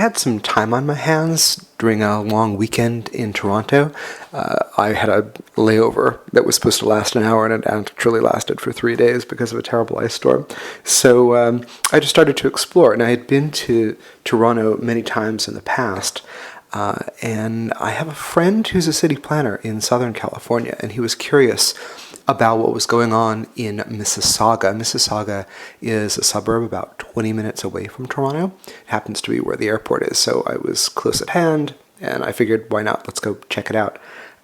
had some time on my hands during a long weekend in Toronto. I had a layover that was supposed to last an hour, and it actually lasted for 3 days because of a terrible ice storm. So I just started to explore, and I had been to Toronto many times in the past. And I have a friend who's a city planner in Southern California, and he was curious about what was going on in Mississauga. Mississauga is a suburb about 20 minutes away from Toronto. It happens to be where the airport is, so I was close at hand, and I figured, why not? Let's go check it out.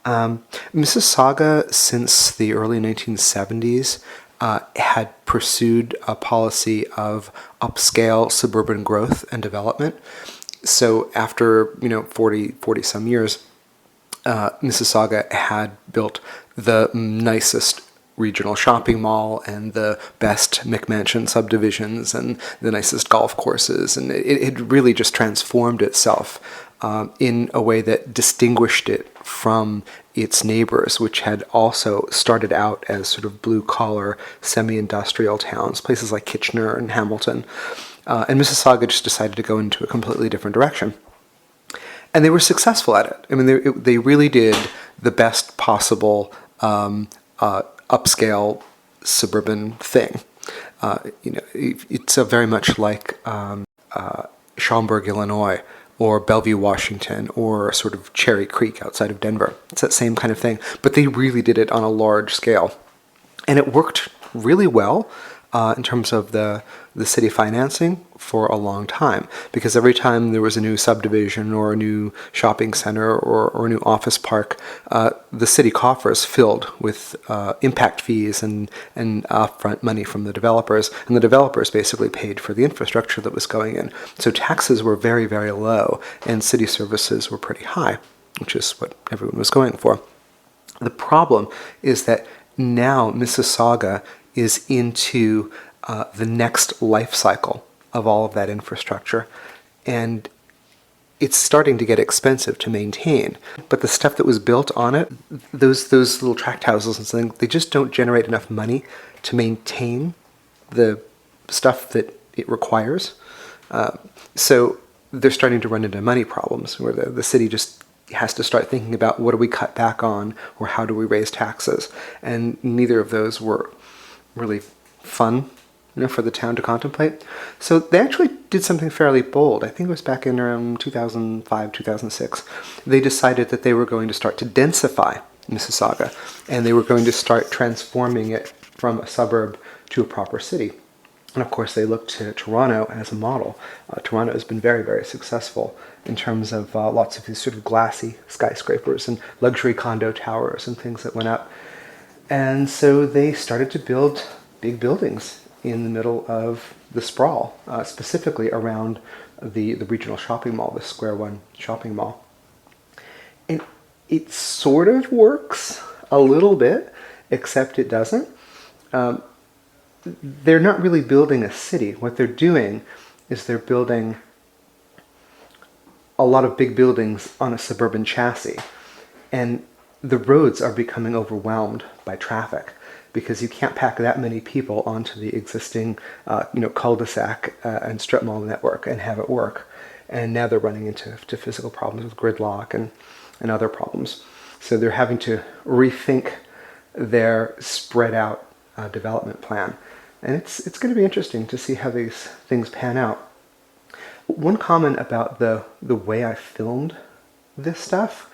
Mississauga, since the early 1970s, had pursued a policy of upscale suburban growth and development. So after 40 some years, Mississauga had built the nicest regional shopping mall and the best McMansion subdivisions and the nicest golf courses, and it had really just transformed itself in a way that distinguished it from its neighbors, which had also started out as sort of blue-collar, semi-industrial towns, places like Kitchener and Hamilton. And Mississauga just decided to go into a completely different direction. And they were successful at it. I mean, they really did the best possible upscale suburban thing. It's very much like Schaumburg, Illinois, or Bellevue, Washington, or sort of Cherry Creek outside of Denver. It's that same kind of thing. But they really did it on a large scale. And it worked really well in terms of the city financing for a long time, because every time there was a new subdivision or a new shopping center or a new office park, the city coffers filled with impact fees and upfront money from the developers, and the developers basically paid for the infrastructure that was going in. So taxes were very, very low, and city services were pretty high, which is what everyone was going for. The problem is that now Mississauga is into the next life cycle of all of that infrastructure, and it's starting to get expensive to maintain. But the stuff that was built on it, those little tract houses and something, they just don't generate enough money to maintain the stuff that it requires. So they're starting to run into money problems where the city just has to start thinking about what do we cut back on, or how do we raise taxes. And neither of those were really fun, for the town to contemplate. So they actually did something fairly bold. I think it was back in around 2005, 2006. They decided that they were going to start to densify Mississauga, and they were going to start transforming it from a suburb to a proper city. And of course, they looked to Toronto as a model. Toronto has been very, very successful in terms of lots of these sort of glassy skyscrapers and luxury condo towers and things that went up. And so they started to build big buildings in the middle of the sprawl, specifically around the regional shopping mall, the Square One shopping mall. And it sort of works a little bit, except it doesn't. They're not really building a city. What they're doing is they're building a lot of big buildings on a suburban chassis. And the roads are becoming overwhelmed by traffic, because you can't pack that many people onto the existing, cul-de-sac and strip mall network and have it work. And now they're running into physical problems with gridlock and other problems. So they're having to rethink their spread out development plan. And it's going to be interesting to see how these things pan out. One comment about the way I filmed this stuff.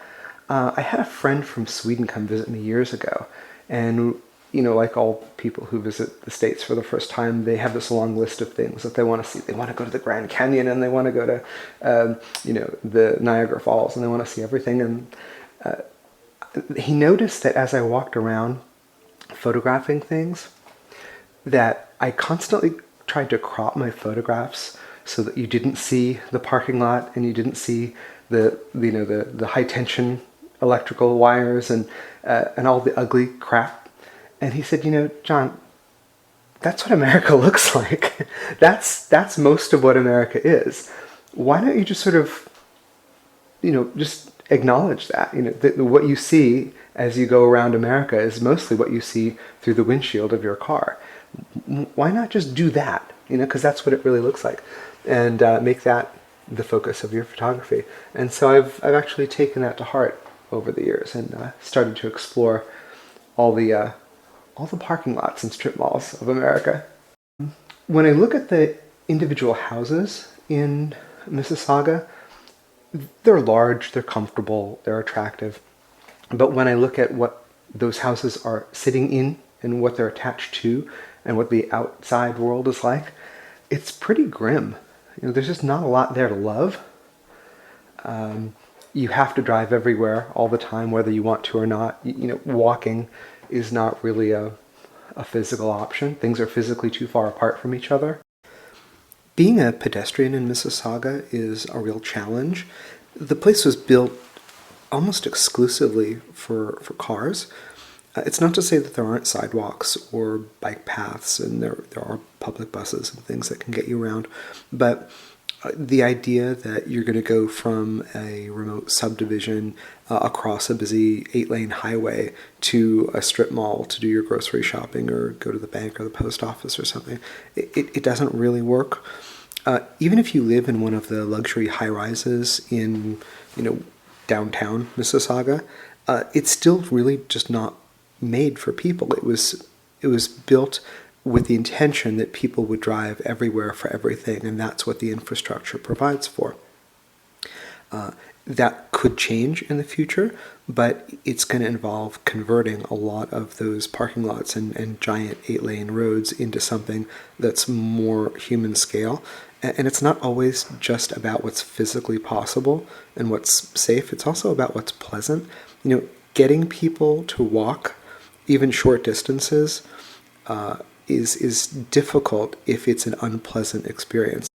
I had a friend from Sweden come visit me years ago, and like all people who visit the States for the first time, they have this long list of things that they want to see. They want to go to the Grand Canyon, and they want to go to, the Niagara Falls, and they want to see everything. And he noticed that as I walked around photographing things, that I constantly tried to crop my photographs so that you didn't see the parking lot and you didn't see the high tension electrical wires and all the ugly crap. And he said, John, that's what America looks like. That's most of what America is. Why don't you just sort of, just acknowledge that, that what you see as you go around America is mostly what you see through the windshield of your car. Why not just do that? Because that's what it really looks like, and make that the focus of your photography. And so I've actually taken that to heart over the years and started to explore all the parking lots and strip malls of America. When I look at the individual houses in Mississauga, they're large, they're comfortable, they're attractive. But when I look at what those houses are sitting in and what they're attached to and what the outside world is like, it's pretty grim. There's just not a lot there to love. You have to drive everywhere all the time, whether you want to or not. Walking is not really a physical option. Things are physically too far apart from each other. Being a pedestrian in Mississauga is a real challenge. The place was built almost exclusively for cars. It's not to say that there aren't sidewalks or bike paths, and there are public buses and things that can get you around, but the idea that you're going to go from a remote subdivision across a busy 8-lane highway to a strip mall to do your grocery shopping or go to the bank or the post office or something, it doesn't really work. Even if you live in one of the luxury high-rises in, downtown Mississauga, it's still really just not made for people. It was built with the intention that people would drive everywhere for everything, and that's what the infrastructure provides for. That could change in the future, but it's going to involve converting a lot of those parking lots and giant 8-lane roads into something that's more human scale. And it's not always just about what's physically possible and what's safe. It's also about what's pleasant. Getting people to walk even short distances is difficult if it's an unpleasant experience.